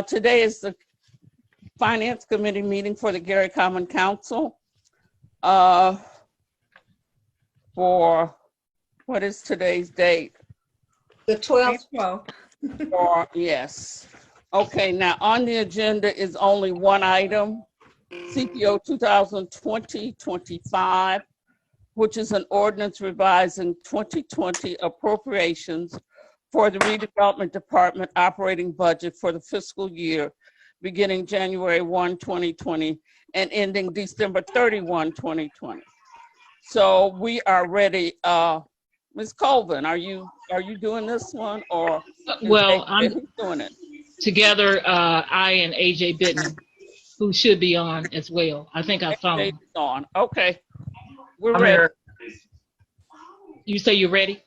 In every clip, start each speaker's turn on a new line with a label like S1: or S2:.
S1: Today is the Finance Committee meeting for the Gary Common Council. For, what is today's date?
S2: The 12th.
S1: Yes. Okay, now on the agenda is only one item, CPO 2020-25, which is an ordinance revising 2020 appropriations for the redevelopment department operating budget for the fiscal year beginning January 1, 2020 and ending December 31, 2020. So we are ready. Ms. Colvin, are you doing this one, or
S3: well,
S1: who's doing it?
S3: Together, I and AJ Bittner, who should be on as well. I think I saw him.
S1: On. Okay, we're
S4: I'm
S1: ready.
S4: here.
S3: You say you're ready?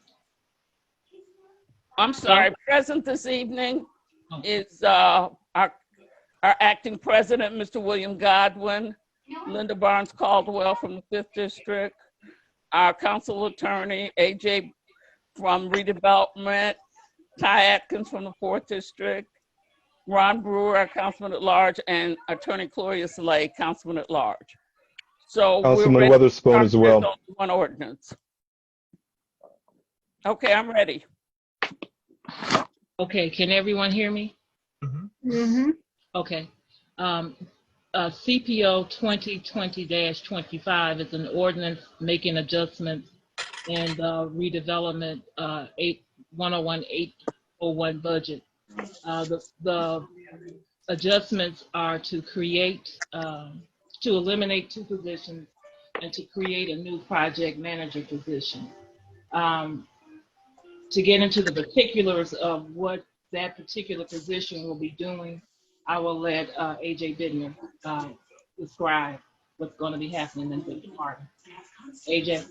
S1: I'm sorry. Present this evening is our acting president, Mr. William Godwin, Linda Barnes Caldwell from the 5th District, our council attorney, AJ from redevelopment, Ty Atkins from the 4th District, Ron Brewer, our councilman at large, and attorney Claudius Lay, councilman at large. So
S5: Councilman Weatherspoon as well.
S1: One ordinance. Okay, I'm ready.
S3: Okay, can everyone hear me?
S2: Mm-hmm.
S3: Okay. CPO 2020-25 is an ordinance making adjustments in the redevelopment 101-801 budget. The adjustments are to create, to eliminate 2 positions and to create a new project manager position. To get into the particulars of what that particular position will be doing, I will let AJ Bittner describe what's going to be happening in the department. AJ.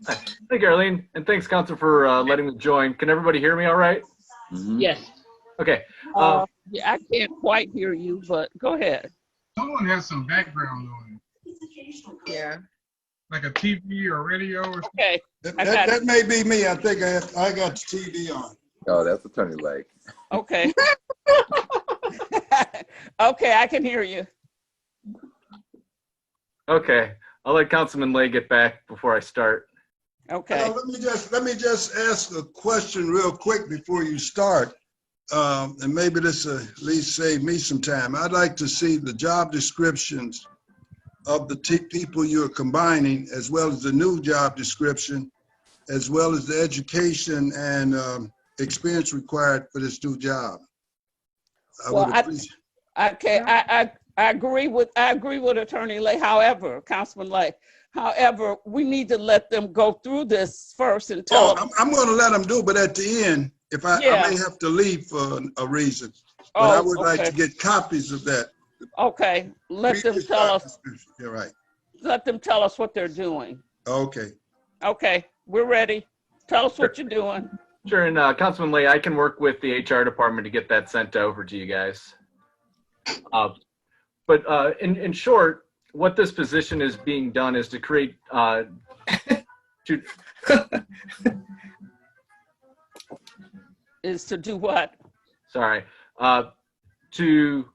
S4: Thank you, Arlene, and thanks, Council, for letting me join. Can everybody hear me all right?
S3: Mm-hmm. Yes.
S4: Okay.
S1: Yeah, I can't quite hear you, but go ahead.
S6: Someone has some background noise.
S2: Yeah.
S6: Like a TV or radio or something.
S1: Okay.
S7: That may be me. I think I got the TV on.
S8: Oh, that's Attorney Lake.
S1: Okay. Okay, I can hear you.
S4: Okay. I'll let Councilman Lay get back before I start.
S1: Okay.
S7: Let me just ask a question real quick before you start, and maybe this will at least save me some time. I'd like to see the job descriptions of the people you're combining, as well as the new job description, as well as the education and experience required for this new job.
S1: I agree with Attorney Lay. However, Councilman Lay, we need to let them go through this first and tell them.
S7: I'm going to let them do, but at the end, if I may have to leave for a reason, but I would like to get copies of that.
S1: Okay, let them tell us.
S7: You're right.
S1: Let them tell us what they're doing.
S7: Okay.
S1: Okay, we're ready. Tell us what you're doing.
S4: Sure, and Councilman Lay, I can work with the HR department to get that sent over to you guys. But in short, what this position is being done is to create
S1: is to do what?
S4: Sorry, to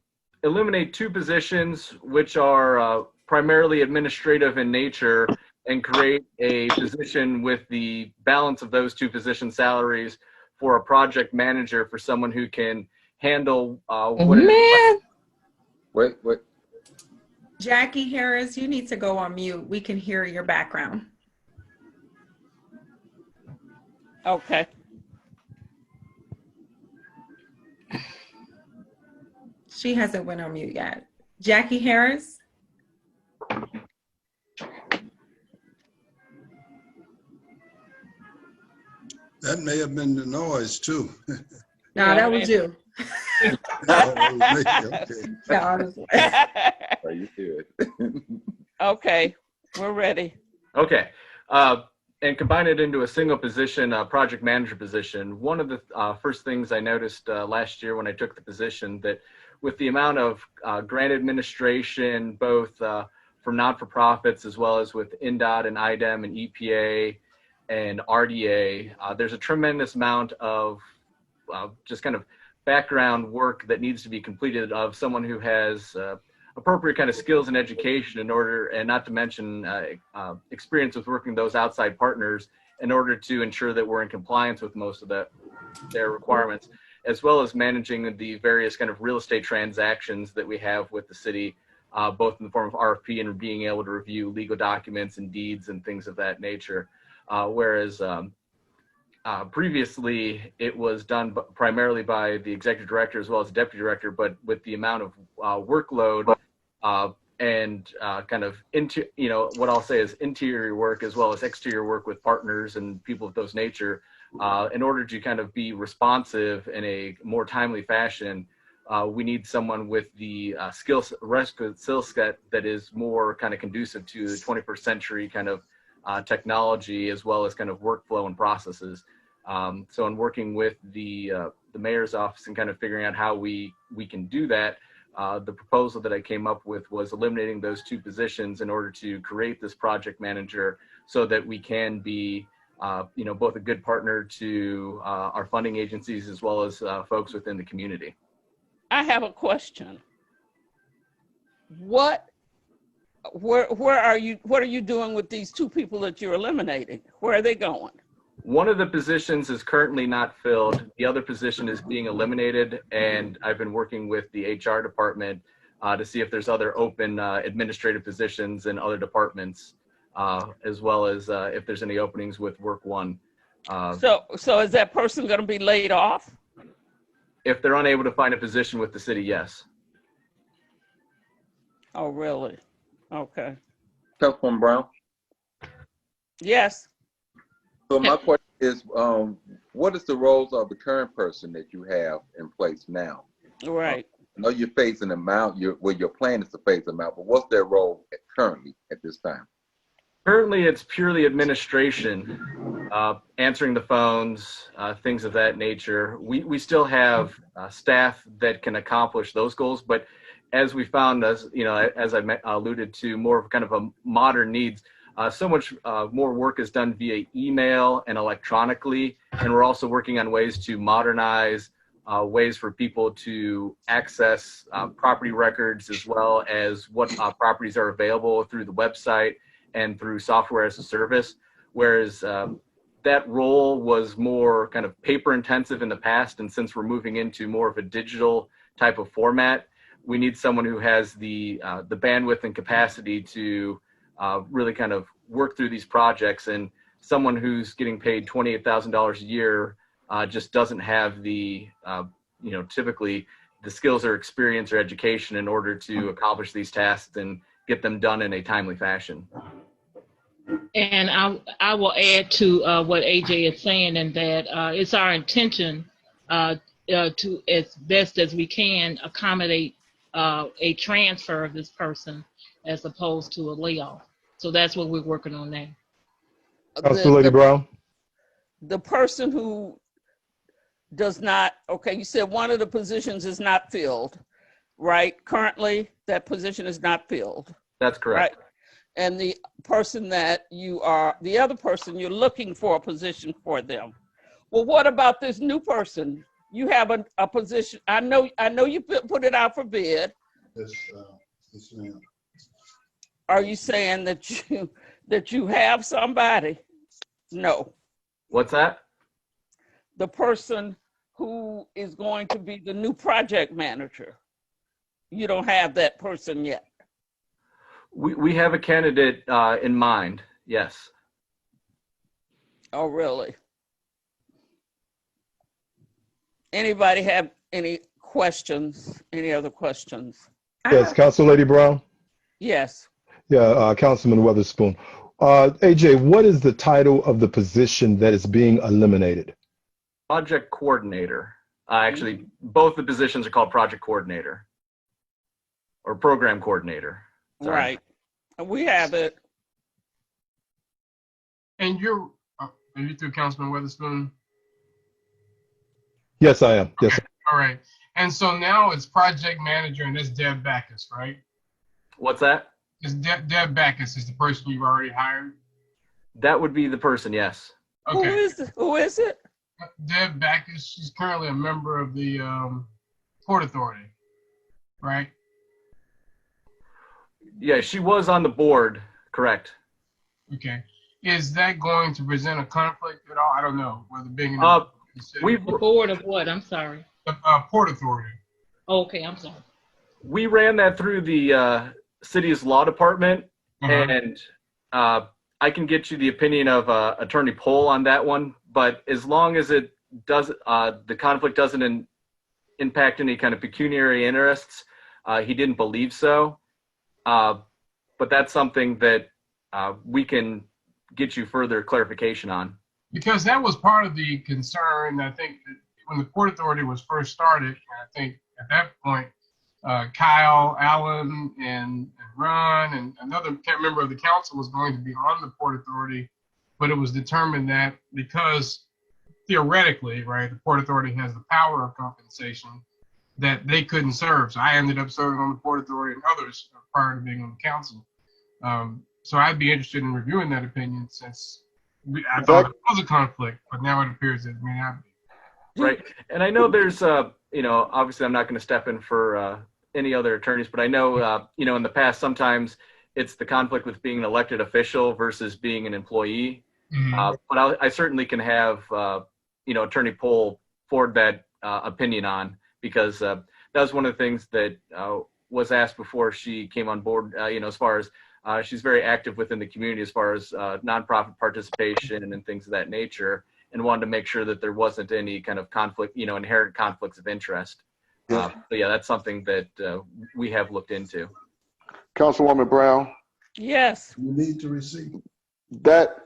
S4: eliminate 2 positions which are primarily administrative in nature and create a position with the balance of those 2 position salaries for a project manager, for someone who can handle
S8: Wait.
S2: Jackie Harris, you need to go on mute. We can hear your background.
S1: Okay.
S2: She hasn't went on mute yet. Jackie Harris?
S7: That may have been the noise too.
S2: No, that was you.
S8: Are you good?
S1: Okay, we're ready.
S4: Okay, and combine it into a single position, project manager position. One of the first things I noticed last year when I took the position, that with the amount of grant administration, both for not-for-profits as well as with NDOT and IDEM and EPA and RDA, there's a tremendous amount of just kind of background work that needs to be completed of someone who has appropriate kind of skills and education in order, and not to mention experience with working those outside partners in order to ensure that we're in compliance with most of their requirements, as well as managing the various kind of real estate transactions that we have with the city, both in the form of RFP and being able to review legal documents and deeds and things of that nature. Whereas previously it was done primarily by the executive director as well as the deputy director, but with the amount of workload and kind of what I'll say is interior work as well as exterior work with partners and people of those nature, in order to kind of be responsive in a more timely fashion, we need someone with the skill set that is more kind of conducive to the 21st century kind of technology as well as kind of workflow and processes. So in working with the mayor's office and kind of figuring out how we can do that, the proposal that I came up with was eliminating those two positions in order to create this project manager so that we can be both a good partner to our funding agencies as well as folks within the community.
S1: I have a question. Where are you? What are you doing with these two people that you're eliminating? Where are they going?
S4: One of the positions is currently not filled. The other position is being eliminated, and I've been working with the HR department to see if there's other open administrative positions in other departments, as well as if there's any openings with Work One.
S1: So is that person going to be laid off?
S4: If they're unable to find a position with the city, yes.
S1: Oh, really? Okay.
S8: Councilwoman Brown.
S1: Yes.
S8: So my question is, what is the roles of the current person that you have in place now?
S1: Right.
S8: I know you're phasing them out. Your plan is to phase them out, but what's their role currently at this time?
S4: Currently, it's purely administration, answering the phones, things of that nature. We still have staff that can accomplish those goals, but as we found, as I alluded to, more of kind of a modern needs. So much more work is done via email and electronically, and we're also working on ways to modernize ways for people to access property records as well as what properties are available through the website and through software as a service, whereas that role was more kind of paper intensive in the past, and since we're moving into more of a digital type of format, we need someone who has the bandwidth and capacity to really kind of work through these projects, and someone who's getting paid $28,000 a year just doesn't have the, typically the skills or experience or education in order to accomplish these tasks and get them done in a timely fashion.
S3: And I will add to what AJ is saying, and that it's our intention to, as best as we can, accommodate a transfer of this person as opposed to a layoff. So that's what we're working on now.
S5: Council Lady Brown.
S1: The person who does not, okay, you said one of the positions is not filled, right? Currently, that position is not filled.
S4: That's correct.
S1: Right? And the person that the other person, you're looking for a position for them. Well, what about this new person? You have a position. I know you put it out for bid.
S7: Yes, ma'am.
S1: Are you saying that you have somebody? No.
S4: What's that?
S1: The person who is going to be the new project manager. You don't have that person yet.
S4: We have a candidate in mind, yes.
S1: Oh, really? Anybody have any questions? Any other questions?
S5: Yes, Council Lady Brown.
S1: Yes.
S5: Yeah, Councilman Weatherspoon. AJ, what is the title of the position that is being eliminated?
S4: Project coordinator. Actually, both the positions are called project coordinator or program coordinator. Sorry.
S1: Right. We have it.
S6: And you're through Councilman Weatherspoon?
S5: Yes, I am. Yes.
S6: Okay. All right. And so now it's project manager, and it's Deb Backus, right?
S4: What's that?
S6: It's Deb Backus is the person you've already hired?
S4: That would be the person, yes.
S6: Okay.
S1: Who is it?
S6: Deb Backus, she's currently a member of the Port Authority, right?
S4: Yeah, she was on the board, correct.
S6: Okay. Is that going to present a conflict at all? I don't know. Whether being in
S4: Uh,
S6: the city,
S4: We've,
S3: The board of what? I'm sorry.
S6: the Port Authority.
S3: Okay, I'm sorry.
S4: we ran that through the city's law department,
S6: Uh-huh.
S4: and I can get you the opinion of Attorney Pohl on that one. But as long as it does, the conflict doesn't impact any kind of pecuniary interests, he didn't believe so. But that's something that we can get you further clarification on.
S6: Because that was part of the concern, I think, that when the Port Authority was first started. And I think at that point, Kyle Allen and Ron and another member of the council was going to be on the Port Authority, but it was determined that because theoretically, right, the Port Authority has the power of compensation, that they couldn't serve. So I ended up serving on the Port Authority and others prior to being on the council. So I'd be interested in reviewing that opinion since I thought it was a conflict, but now it appears that it may not be.
S4: Right. And I know there's, obviously I'm not going to step in for any other attorneys, but I know, in the past, sometimes it's the conflict with being an elected official versus being an employee.
S6: Mhm.
S4: But I certainly can have, Attorney Pohl forward that opinion on, because that was one of the things that was asked before she came on board, as far as she's very active within the community as far as nonprofit participation and things of that nature, and wanted to make sure that there wasn't any kind of conflict, inherent conflicts of interest.
S9: Yeah.
S4: But yeah, that's something that we have looked into.
S9: Councilwoman Brown,
S1: Yes.
S7: You need to receive.
S9: that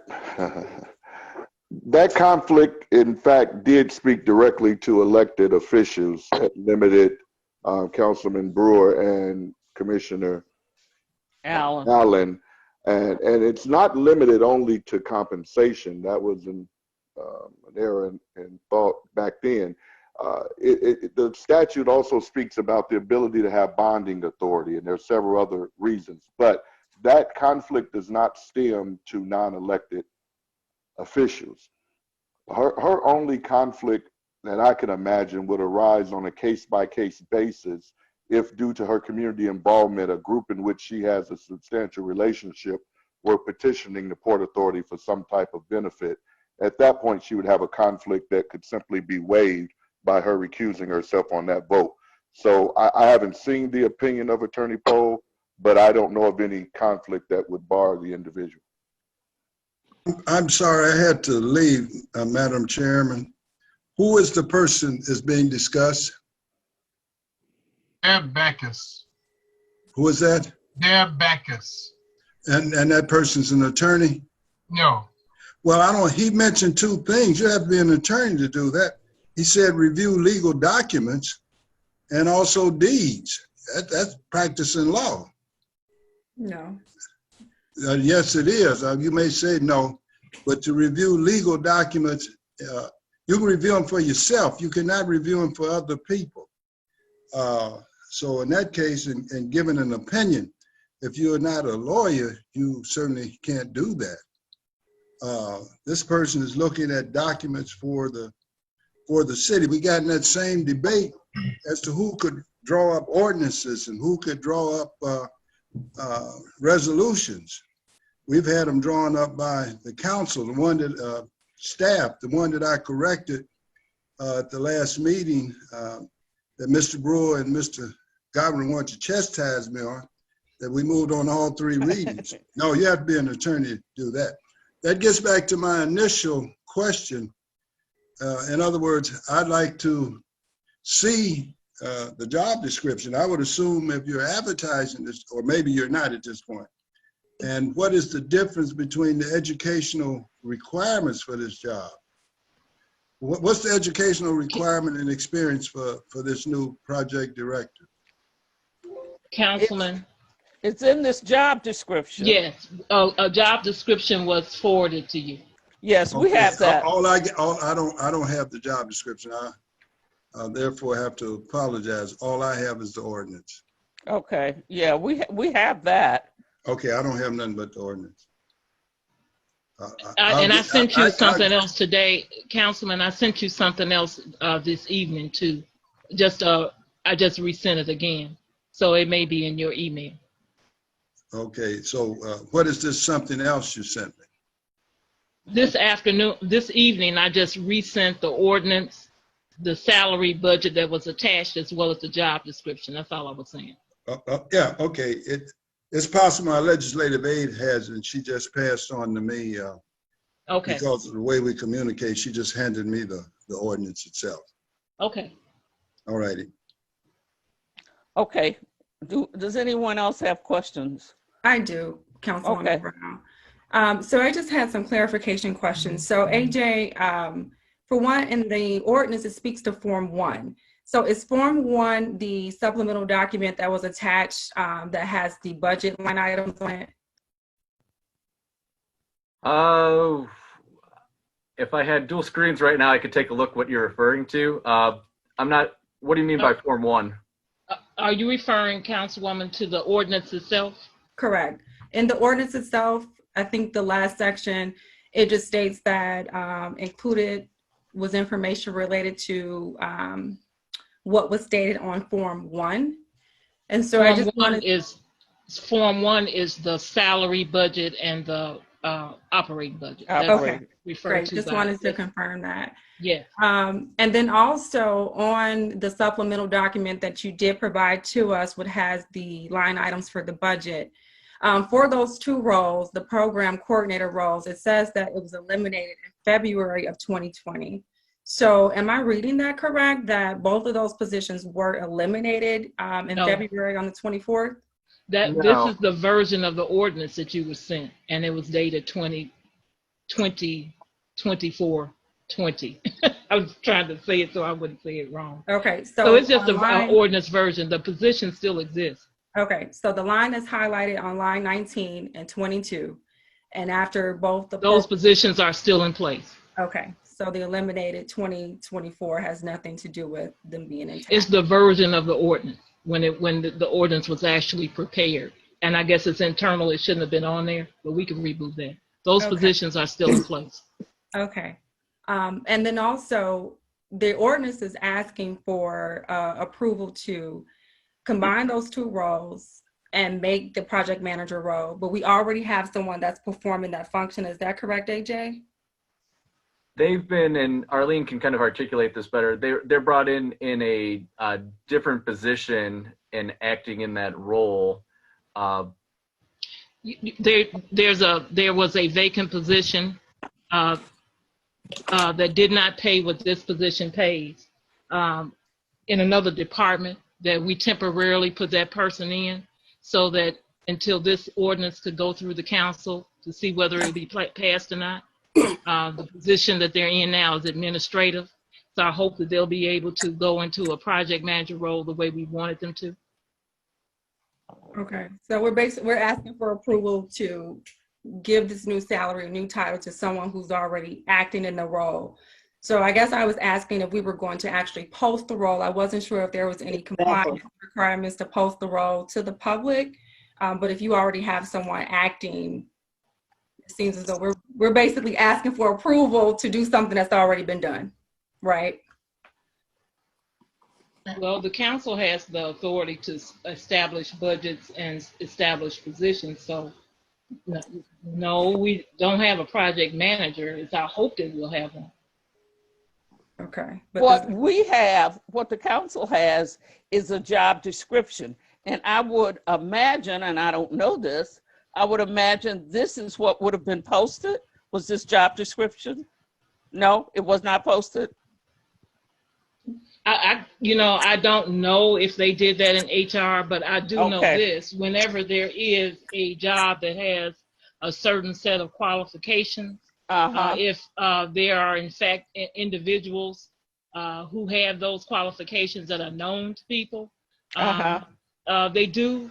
S9: that conflict, in fact, did speak directly to elected officials that limited Councilman Brewer and Commissioner
S1: Alan.
S9: and it's not limited only to compensation. That was an error in thought back then. The statute also speaks about the ability to have bonding authority, and there are several other reasons. But that conflict does not stem to non-elected officials. Her only conflict that I can imagine would arise on a case-by-case basis if, due to her community involvement, a group in which she has a substantial relationship were petitioning the Port Authority for some type of benefit. At that point, she would have a conflict that could simply be waived by her recusing herself on that vote. So I haven't seen the opinion of Attorney Pohl, but I don't know of any conflict that would bar the individual.
S7: I'm sorry, I had to leave, Madam Chairman. Who is the person is being discussed?
S6: Deb Backus.
S7: Who is that?
S6: Deb Backus.
S7: And that person's an attorney?
S6: No.
S7: Well, he mentioned two things. You have to be an attorney to do that. He said review legal documents and also deeds. That's practicing law.
S2: No.
S7: Yes, it is. You may say no, but to review legal documents, you can review them for yourself. You cannot review them for other people. So in that case, in giving an opinion, if you're not a lawyer, you certainly can't do that. This person is looking at documents for the city. We got in that same debate as to who could draw up ordinances and who could draw up resolutions. We've had them drawn up by the council, the one that staff, the one that I corrected at the last meeting that Mr. Brewer and Mr. Godwin wanted to chastise me on, that we moved on all three readings. No, you have to be an attorney to do that. That gets back to my initial question. In other words, I'd like to see the job description. I would assume if you're advertising this, or maybe you're not at this point. And what is the difference between the educational requirements for this job? What's the educational requirement and experience for this new project director?
S3: Councilman,
S1: It's in this job description.
S3: yes, a job description was forwarded to you.
S1: Yes, we have that.
S7: I don't have the job description. I therefore have to apologize. All I have is the ordinance.
S1: Okay, yeah, we have that.
S7: Okay, I don't have nothing but the ordinance.
S3: And I sent you something else today, Councilman. I sent you something else this evening too. I just resent it again, so it may be in your email.
S7: Okay, so what is this something else you sent me?
S3: This evening, I just resent the ordinance, the salary budget that was attached, as well as the job description. That's all I was saying.
S7: Yeah, okay. It's possible my legislative aide has, and she just passed on to me.
S3: Okay.
S7: Because of the way we communicate, she just handed me the ordinance itself.
S3: Okay.
S7: All righty.
S1: Okay. Does anyone else have questions?
S2: I do, Councilwoman
S1: Okay.
S2: Brown. So I just had some clarification questions. So AJ, for one, in the ordinance, it speaks to Form 1. So is Form 1 the supplemental document that was attached that has the budget line items on it?
S4: If I had dual screens right now, I could take a look what you're referring to. What do you mean by Form 1?
S3: Are you referring, Councilwoman, to the ordinance itself?
S2: Correct. In the ordinance itself, I think the last section, it just states that included was information related to what was stated on Form 1. And so I just wanted
S3: Form 1 is the salary budget and the operating budget.
S2: Okay, great. Just wanted to confirm that.
S3: Yeah.
S2: And then also on the supplemental document that you did provide to us, what has the line items for the budget. For those two roles, the program coordinator roles, it says that it was eliminated in February of 2020. So am I reading that correct, that both of those positions were eliminated in February on the 24th?
S3: This is the version of the ordinance that you were sent, and it was dated 20/24/20. I was trying to say it so I wouldn't say it wrong.
S2: Okay,
S3: so it's just an ordinance version. The position still exists.
S2: Okay, so the line is highlighted on line 19 and 22, and after both
S3: those positions are still in place.
S2: Okay, so the eliminated 2024 has nothing to do with them being intact.
S3: It's the version of the ordinance when the ordinance was actually prepared, and I guess it's internal. It shouldn't have been on there, but we can remove that. Those positions are still in place.
S2: Okay, and then also the ordinance is asking for approval to combine those two roles and make the project manager role, but we already have someone that's performing that function. Is that correct, AJ?
S4: They've been, and Arlene can kind of articulate this better, they're brought in a different position and acting in that role.
S3: There was a vacant position that did not pay what this position pays in another department, that we temporarily put that person in so that until this ordinance could go through the council to see whether it would be passed or not. The position that they're in now is administrative. So I hope that they'll be able to go into a project manager role the way we wanted them to.
S2: Okay, so we're asking for approval to give this new salary, new title to someone who's already acting in the role. So I guess I was asking if we were going to actually post the role. I wasn't sure if there was any compliance requirements to post the role to the public, but if you already have someone acting, it seems as though we're basically asking for approval to do something that's already been done, right?
S3: Well, the council has the authority to establish budgets and establish positions. So no, we don't have a project manager. It's our hope that we'll have one.
S2: Okay.
S1: But what the council has is a job description. And I would imagine, and I don't know this, I would imagine this is what would have been posted. Was this job description? No, it was not posted.
S3: I don't know if they did that in HR, but I do know this. Whenever there is a job that has a certain set of qualifications, if there are in fact individuals who have those qualifications that are known to people, they do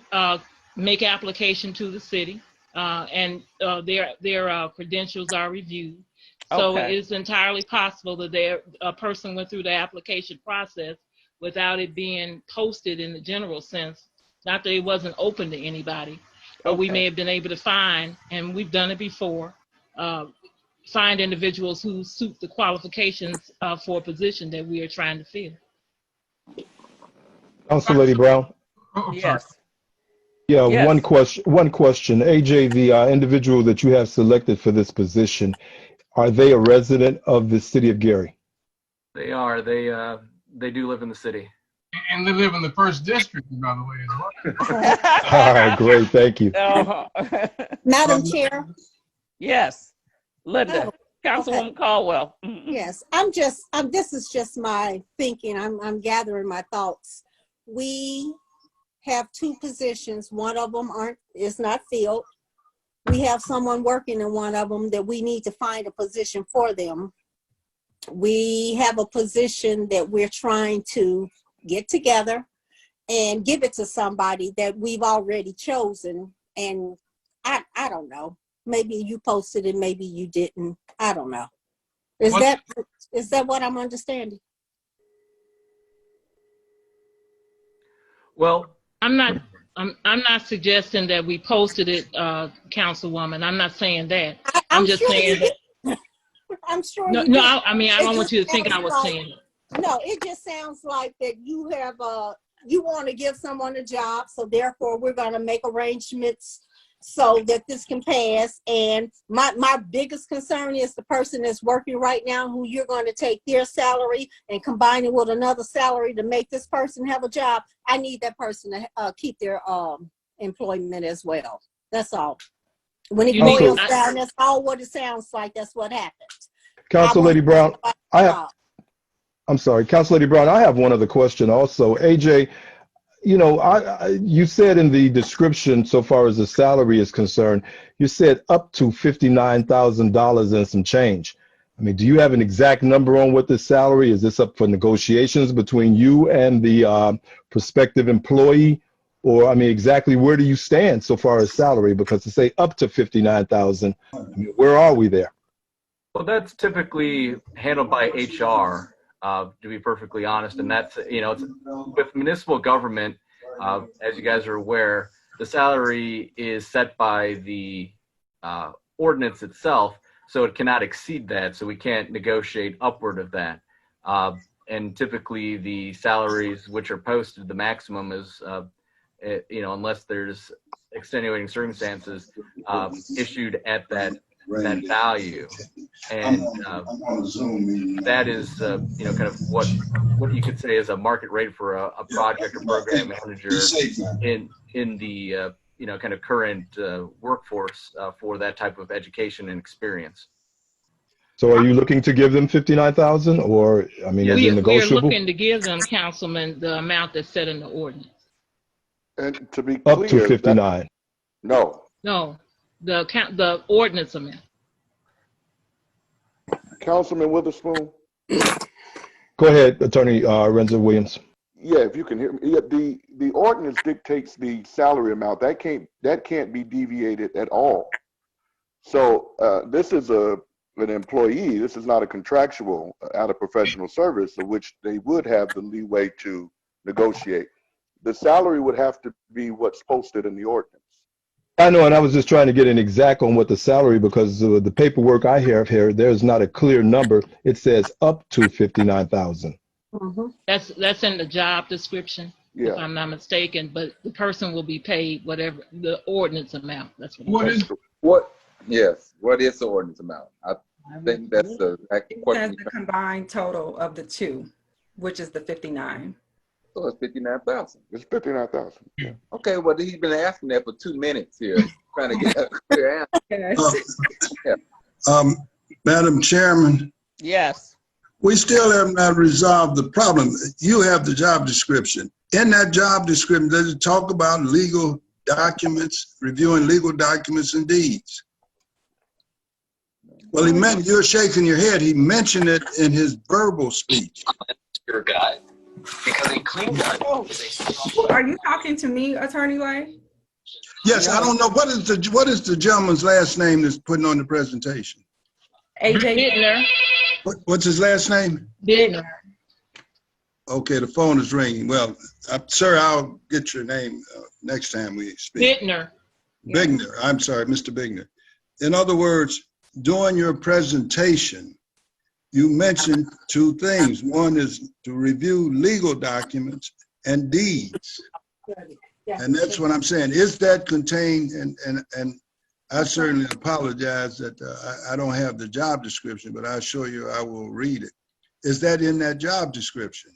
S3: make application to the city, and their credentials are reviewed. So it's entirely possible that a person went through the application process without it being posted in the general sense. Not that it wasn't open to anybody, but we may have been able to find, and we've done it before, find individuals who suit the qualifications for a position that we are trying to fill.
S5: Council Lady Brown.
S6: Oh, sorry.
S1: Yes.
S5: Yeah,
S1: Yes.
S5: one question. AJ, the individual that you have selected for this position, are they a resident of the city of Gary?
S4: They are. They do live in the city.
S6: And they live in the first district, by the way, as well.
S5: All right, great. Thank you.
S10: Madam Chair,
S1: Yes. Linda,
S10: Oh,
S1: Councilwoman Caldwell. Mhm.
S10: yes, this is just my thinking. I'm gathering my thoughts. We have two positions. One of them is not filled. We have someone working in one of them that we need to find a position for them. We have a position that we're trying to get together and give it to somebody that we've already chosen. And I don't know. Maybe you posted it, maybe you didn't. I don't know. Is that what I'm understanding?
S4: Well,
S3: I'm not suggesting that we posted it, Councilwoman. I'm not saying that. I'm just
S10: sure
S3: saying that.
S10: I'm sure.
S3: No,
S10: you
S3: no.
S10: did.
S3: I mean, I
S10: It
S3: don't want
S10: just
S3: you to think I
S10: sounds
S3: was
S10: like-
S3: saying it.
S10: No, it just sounds like that you have you want to give someone a job, so therefore we're going to make arrangements so that this can pass. And my biggest concern is the person that's working right now, who you're going to take their salary and combine it with another salary to make this person have a job. I need that person to keep their employment as well. That's all. When it
S3: You need-
S10: boils down, that's all what it sounds like. That's what happens.
S5: Council Lady Brown, I'm sorry, Council Lady Brown, I have one other question also. AJ, you know, you said in the description, so far as the salary is concerned, you said up to $59,000 and some change. I mean, do you have an exact number on what the salary is? This up for negotiations between you and the prospective employee? Or, I mean, exactly where do you stand so far as salary? Because to say up to $59,000, I mean, where are we there?
S4: well, that's typically handled by HR. To be perfectly honest, and that's, you know, it's with municipal government, as you guys are aware, the salary is set by the ordinance itself, so it cannot exceed that, so we can't negotiate upward of that. And typically the salaries which are posted, the maximum is, you know, unless there's extenuating circumstances, issued at that value. And that is, you know, kind of what you could say is a market rate for a project or program manager in the, you know, kind of current workforce for that type of education and experience.
S5: So are you looking to give them $59,000, or, I mean, is it
S3: We're
S5: negotiable?
S3: looking to give them, Councilman, the amount that's set in the ordinance.
S9: And to be
S5: Up
S9: clear,
S5: to 59.
S9: no,
S3: No, the ordinance amount.
S9: Councilman Witherspoon.
S5: Go ahead, Attorney Renzo Williams.
S9: Yeah, if you can hear me. Yeah, the ordinance dictates the salary amount. That can't be deviated at all. So this is an employee. This is not a contractual out of professional service, of which they would have the leeway to negotiate. The salary would have to be what's posted in the ordinance.
S5: I know, and I was just trying to get an exact on what the salary, because the paperwork I have here, there's not a clear number. It says up to $59,000.
S10: Mhm.
S3: That's in the job description, if
S9: Yeah.
S3: I'm not mistaken, but the person will be paid whatever the ordinance amount. That's what.
S6: What is,
S8: What is the ordinance amount? I think that's the
S2: It
S8: question.
S2: says the combined total of the two, which is the 59.
S8: So it's 59,000.
S9: It's 59,000.
S8: Okay, well, he's been asking that for 2 minutes here, trying to get a clear answer.
S2: Yes.
S7: Madam Chairman,
S1: Yes.
S7: we still have not resolved the problem. You have the job description. In that job description, does it talk about legal documents, reviewing legal documents and deeds? Well, you're shaking your head. He mentioned it in his verbal speech.
S11: Your guy, because a clean guy is a
S2: Are you talking to me, Attorney Lay?
S7: Yes, I don't know. What is the gentleman's last name that's putting on the presentation?
S2: AJ.
S3: Bittner.
S7: What's his last name?
S3: Bittner.
S7: Okay, the phone is ringing. Well, sir, I'll get your name next time we speak.
S3: Bittner.
S7: Bigner. I'm sorry, Mr. Bigner. In other words, during your presentation, you mentioned two things. One is to review legal documents and deeds. And that's what I'm saying. Is that contained, and I certainly apologize that I don't have the job description, but I assure you I will read it. Is that in that job description?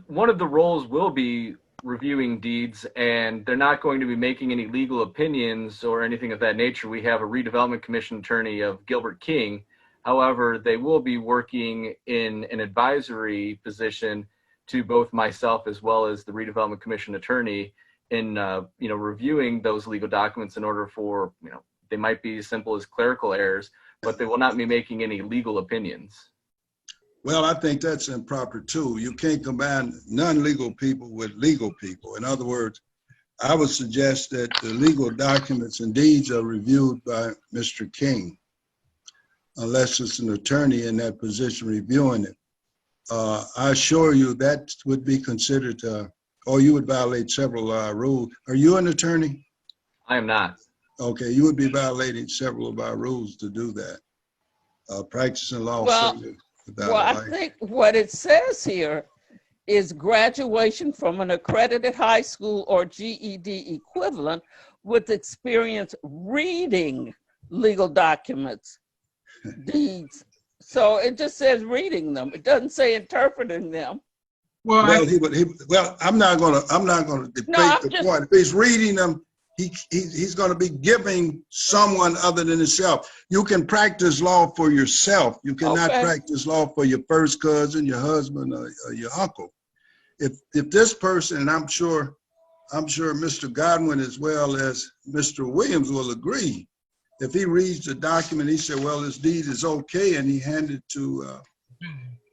S4: One of the roles will be reviewing deeds, and they're not going to be making any legal opinions or anything of that nature. We have a redevelopment commission attorney of Gilbert King. However, they will be working in an advisory position to both myself as well as the redevelopment commission attorney in reviewing those legal documents in order for, they might be as simple as clerical errors, but they will not be making any legal opinions.
S7: Well, I think that's improper too. You can't combine non-legal people with legal people. In other words, I would suggest that the legal documents and deeds are reviewed by Mr. King, unless it's an attorney in that position reviewing it. I assure you that would be considered, or you would violate several rules. Are you an attorney?
S4: I am not.
S7: Okay, you would be violating several of our rules to do that. Practicing law.
S1: Well, I think what it says here is graduation from an accredited high school or GED equivalent with experience reading legal documents, deeds. So it just says reading them. It doesn't say interpreting them.
S6: Well,
S7: I'm not gonna debate the point. If he's reading them, he's going to be giving someone other than himself. You can practice law for yourself. You cannot practice law for your first cousin, your husband, or your uncle. If this person, and I'm sure Mr. Godwin as well as Mr. Williams will agree, if he reads the document, he said, well, this deed is okay, and he handed to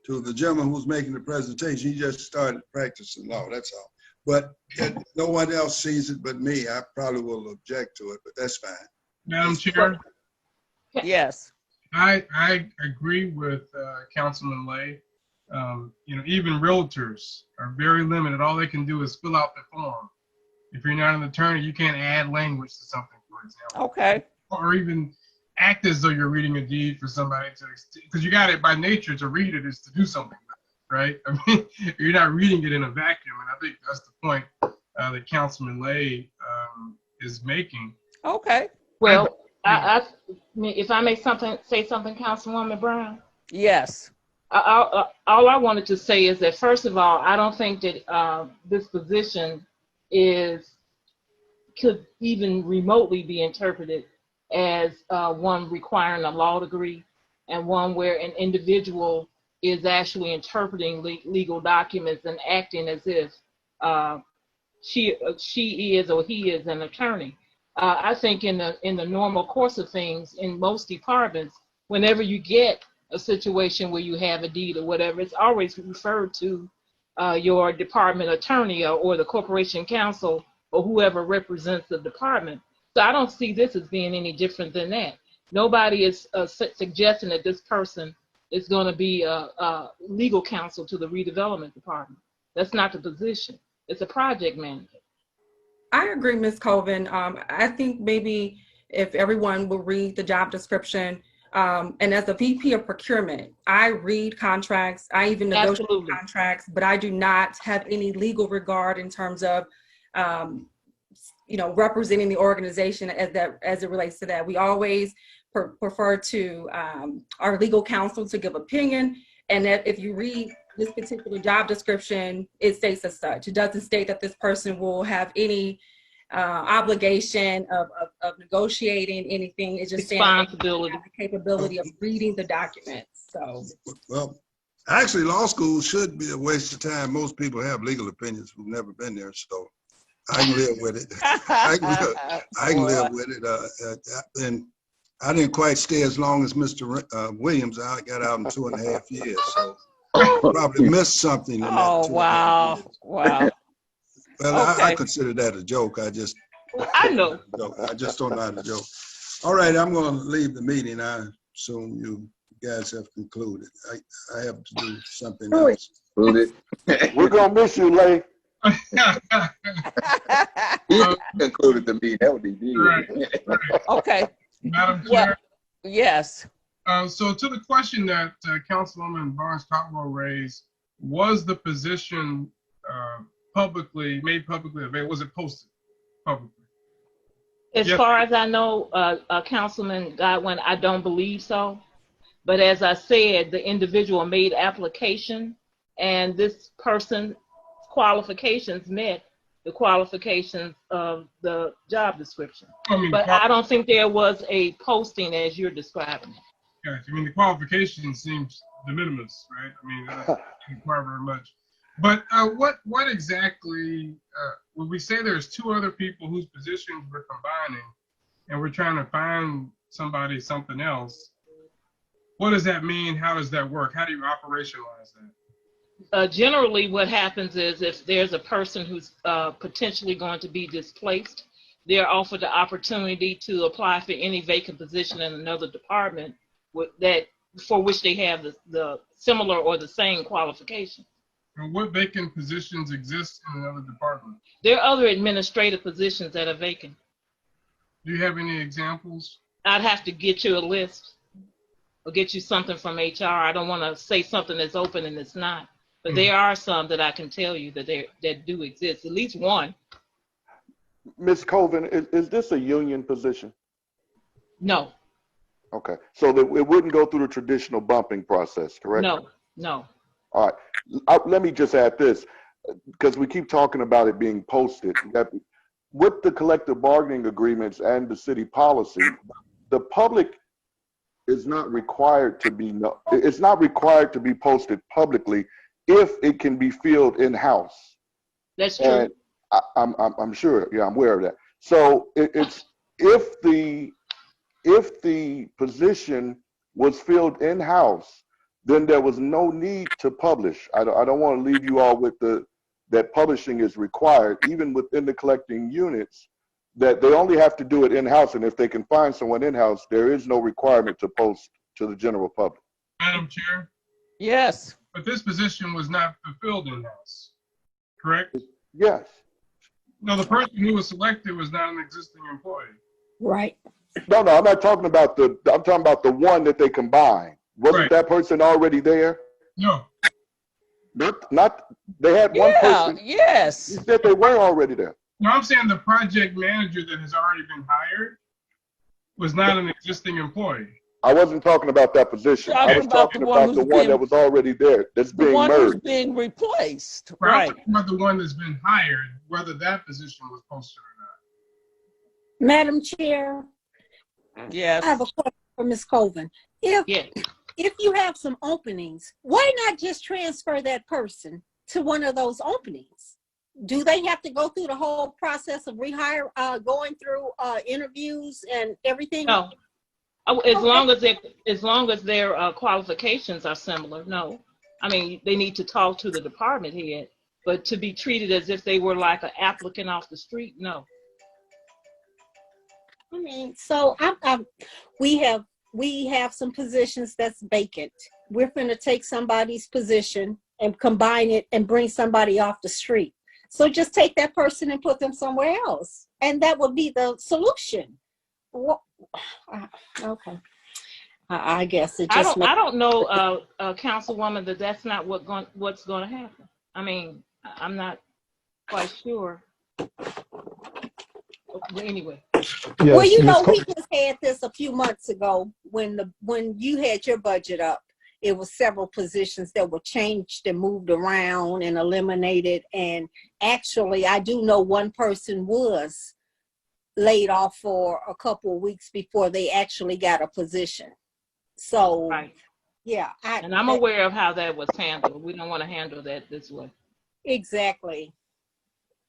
S7: the gentleman who's making the presentation, he just started practicing law, that's all. But no one else sees it but me. I probably will object to it, but that's fine.
S6: Madam Chair?
S1: Yes.
S6: I agree with Councilman Lay. Even realtors are very limited. All they can do is fill out the form. If you're not an attorney, you can't add language to something, for example. Okay. Or even act as though you're reading a deed for somebody to, because you got it by nature to read it is to do something, right? I mean, you're not reading it in a vacuum, and I think that's the point that Councilman Lay is making.
S1: Okay.
S3: Well, if I may say something, Councilwoman Brown?
S1: Yes.
S3: All I wanted to say is that, first of all, I don't think that this position could even remotely be interpreted as one requiring a law degree and one where an individual is actually interpreting legal documents and acting as if she is or he is an attorney. I think in the normal course of things in most departments, whenever you get a situation where you have a deed or whatever, it's always referred to your department attorney or the corporation counsel or whoever represents the department. So I don't see this as being any different than that. Nobody is suggesting that this person is going to be a legal counsel to the redevelopment department. That's not the position. It's a project manager.
S2: I agree, Ms. Colvin. I think maybe if everyone will read the job description, and as a VP of procurement, I read contracts, I even negotiate contracts, but I do not have any legal regard in terms of representing the organization as it relates to that. We always prefer to our legal counsel to give opinion, and that if you read this particular job description, it states as such. It doesn't state that this person will have any obligation of negotiating anything. It's just
S3: responsibility,
S2: the capability of reading the documents. So,
S7: well, actually, law school should be a waste of time. Most people have legal opinions who've never been there, so I can live with it. I can live with it. And I didn't quite stay as long as Mr. Williams. I got out in 2.5 years, so probably missed something. In that
S1: wow.
S7: Well,
S1: Okay.
S7: I consider that a joke. I just don't know how to joke. All right, I'm going to leave the meeting. I assume you guys have concluded. I have to do something else.
S9: We're going to miss you, Lay.
S8: He concluded the meeting. That would be good.
S1: Okay.
S6: Madam
S1: Well,
S6: Chair,
S1: yes.
S6: so to the question that Councilwoman Barnes-Cotwell raised, was the position made publicly available? Was it posted publicly?
S3: As
S6: Yes.
S3: far as I know, Councilman Godwin, I don't believe so. But as I said, the individual made application, and this person's qualifications met the qualifications of the job description.
S6: I mean,
S3: But I don't think there was a posting as you're describing it.
S6: Gotcha. I mean, the qualification seems de minimis, right? I mean, that doesn't require very much. But what exactly, when we say there's two other people whose positions we're combining and we're trying to find somebody something else, what does that mean? How does that work? How do you operationalize that?
S3: Generally, what happens is if there's a person who's potentially going to be displaced, they're offered the opportunity to apply for any vacant position in another department for which they have the similar or the same qualification.
S6: And what vacant positions exist in another department?
S3: There are other administrative positions that are vacant.
S6: Do you have any examples?
S3: I'd have to get you a list or get you something from HR. I don't want to say something that's open and it's not. But there are some that I can tell you that do exist, at least one.
S9: Ms. Colvin, is this a union position?
S3: No,
S9: Okay, so that it wouldn't go through the traditional bumping process, correct?
S3: no.
S9: All right, let me just add this, because we keep talking about it being posted. That with the collective bargaining agreements and the city policy, the public is not required to be, it's not required to be posted publicly if it can be filled in-house.
S3: That's true.
S9: And I'm sure, yeah, I'm aware of that. So it's if the position was filled in-house, then there was no need to publish. I don't want to leave you all with that publishing is required, even within the collecting units, that they only have to do it in-house, and if they can find someone in-house, there is no requirement to post to the general public.
S6: Madam Chair?
S1: Yes.
S6: But this position was not fulfilled in-house, correct?
S9: Yes.
S6: No, the person who was selected was not an existing employee.
S10: Right.
S9: No, I'm not talking about I'm talking about the one that they combined. Wasn't
S6: Right.
S9: that person already there?
S6: No,
S9: Not, they had one person.
S1: Yes.
S9: You said they were already there.
S6: no, I'm saying the project manager that has already been hired was not an existing employee.
S9: I wasn't talking about that position. I was talking about the one that was already there, that's
S1: The
S9: being
S1: one who's
S9: merged.
S1: being replaced.
S6: I'm
S1: Right.
S6: talking about the one that's been hired, whether that position was posted or not.
S10: Madam Chair,
S1: Yes.
S10: I have a question for Ms. Colvin. If you have some openings, why not just transfer that person to one of those openings? Do they have to go through the whole process of rehire, going through interviews and everything?
S3: No. As long as their qualifications are similar, no. I mean, they need to talk to the department head, but to be treated as if they were like an applicant off the street, no.
S10: I mean, so we have some positions that's vacant. We're going to take somebody's position and combine it and bring somebody off the street. So just take that person and put them somewhere else, and that would be the solution. Okay, I guess it just.
S3: I don't know, Councilwoman, that's not what's going to happen. I mean, I'm not quite sure. Anyway.
S5: Yes,
S10: Well, you know,
S5: Ms. Col-
S10: we just had this a few months ago when you had your budget up. It was several positions that were changed and moved around and eliminated. And actually, I do know one person was laid off for a couple of weeks before they actually got a position. So,
S3: Right.
S10: Yeah.
S3: And I'm aware of how that was handled. We don't want to handle that this way.
S10: Exactly.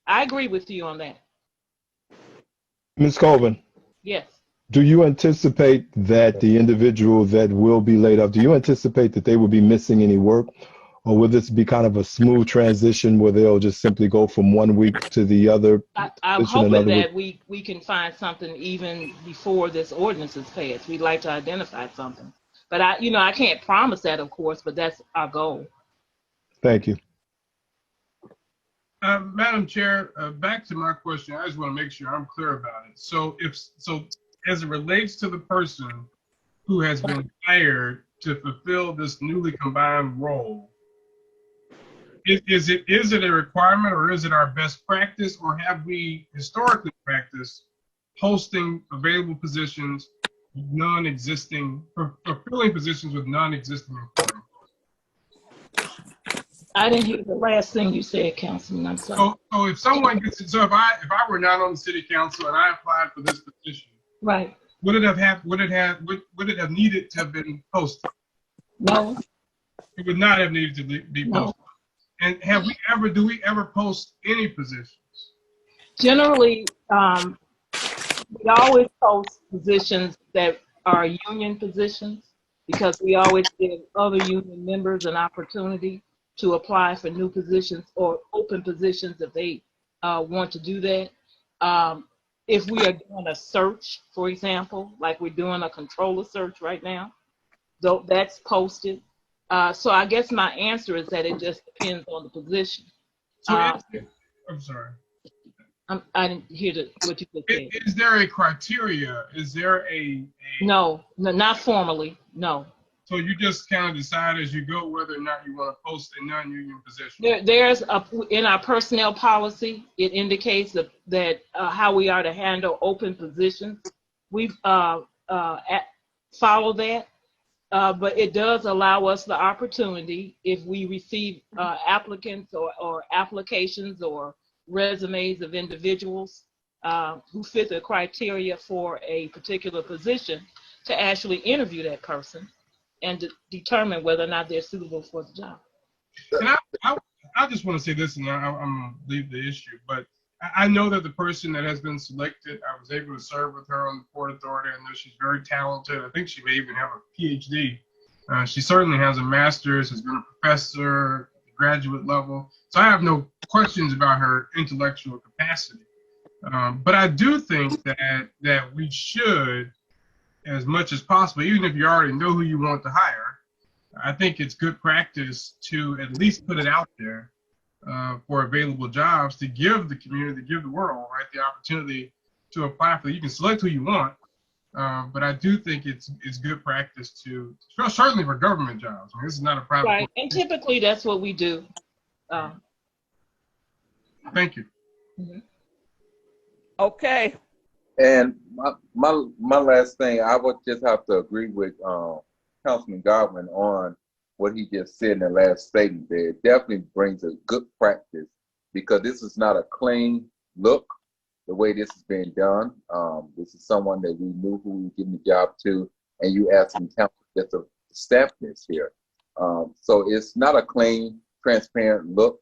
S3: I agree with you on that.
S5: Ms. Colvin,
S3: Yes.
S5: do you anticipate that the individual that will be laid off, do you anticipate that they will be missing any work? Or will this be kind of a smooth transition where they'll just simply go from one week to the other?
S3: I'm hoping that we can find something even before this ordinance is passed. We'd like to identify something. But I can't promise that, of course, but that's our goal.
S5: Thank you.
S6: Madam Chair, back to my question. I just want to make sure I'm clear about it. So as it relates to the person who has been hired to fulfill this newly combined role, is it a requirement, or is it our best practice, or have we historically practiced posting available positions with fulfilling positions with non-existing employees?
S3: I didn't hear the last thing you said, Councilman. I'm sorry.
S6: So if someone gets it, so if I were not on the city council and I applied for this position,
S3: Right.
S6: would it have needed to have been posted?
S3: No.
S6: It would not have needed to be
S3: No.
S6: posted. And do we ever post any positions?
S3: Generally, we always post positions that are union positions because we always give other union members an opportunity to apply for new positions or open positions if they want to do that. If we are doing a search, for example, like we're doing a controller search right now, though that's posted. So I guess my answer is that it just depends on the position.
S6: So I'm sorry.
S3: I didn't hear what you just said.
S6: Is there a criteria? Is there a
S3: No, not formally, no.
S6: So you just kind of decide as you go whether or not you want to post a non-union position?
S3: There's in our personnel policy, it indicates that how we are to handle open positions. We've followed that, but it does allow us the opportunity if we receive applicants or applications or resumes of individuals who fit the criteria for a particular position to actually interview that person and to determine whether or not they're suitable for the job.
S6: And I just want to say this, and I'm going to leave the issue, but I know that the person that has been selected, I was able to serve with her on the Port Authority. I know she's very talented. I think she may even have a PhD. She certainly has a master's, has been a professor at the graduate level. So I have no questions about her intellectual capacity. But I do think that we should, as much as possible, even if you already know who you want to hire, I think it's good practice to at least put it out there for available jobs to give the community, to give the world, right, the opportunity to apply for it. You can select who you want, but I do think it's good practice to, certainly for government jobs. I mean, this is not a private.
S3: Right, and typically that's what we do.
S6: Thank you.
S3: Mm-hmm.
S1: Okay.
S8: And my last thing, I would just have to agree with Councilman Godwin on what he just said in the last statement there. It definitely brings a good practice because this is not a clean look the way this is being done. This is someone that we knew who we were giving the job to, and you asked some council just to stamp this here. So it's not a clean, transparent look,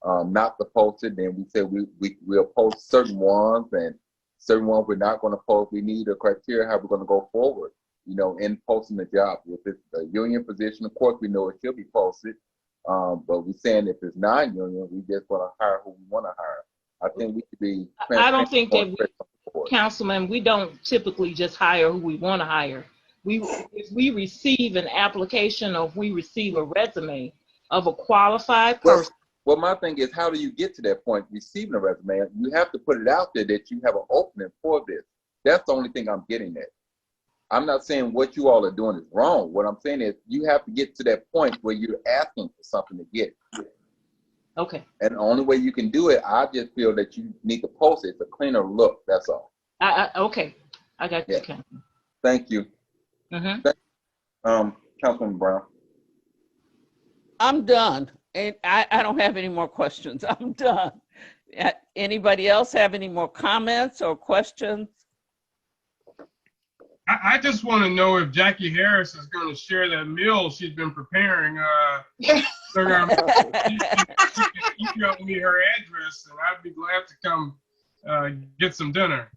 S8: not to post it. Then we said we'll post certain ones, and certain ones we're not going to post. We need a criteria how we're going to go forward, you know, in posting the job. If it's a union position, of course, we know it should be posted. But we're saying if it's non-union, we just want to hire who we want to hire. I think we should be.
S3: I don't think that Councilman, we don't typically just hire who we want to hire. If we receive an application or if we receive a resume of a qualified person.
S8: Well, my thing is, how do you get to that point, receiving a resume? You have to put it out there that you have an opening for this. That's the only thing I'm getting at. I'm not saying what you all are doing is wrong. What I'm saying is you have to get to that point where you're asking for something to get.
S3: Okay.
S8: And the only way you can do it, I just feel that you need to post it. It's a cleaner look. That's all.
S3: Okay. I got you.
S8: Yeah. Thank you.
S3: Mm-hmm.
S8: Councilman Brown.
S1: I'm done. And I don't have any more questions. I'm done. Anybody else have any more comments or questions?
S6: I just want to know if Jackie Harris is going to share that meal she's been preparing. She emailed me her address, and I'd be glad to come get some dinner.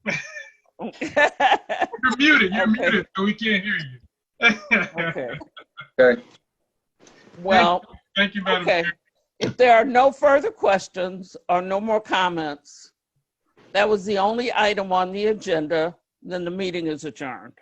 S6: You're muted. You're muted, so we can't hear you.
S1: Okay. Well,
S6: thank you, Madam Chair.
S1: If there are no further questions or no more comments, that was the only item on the agenda, then the meeting is adjourned.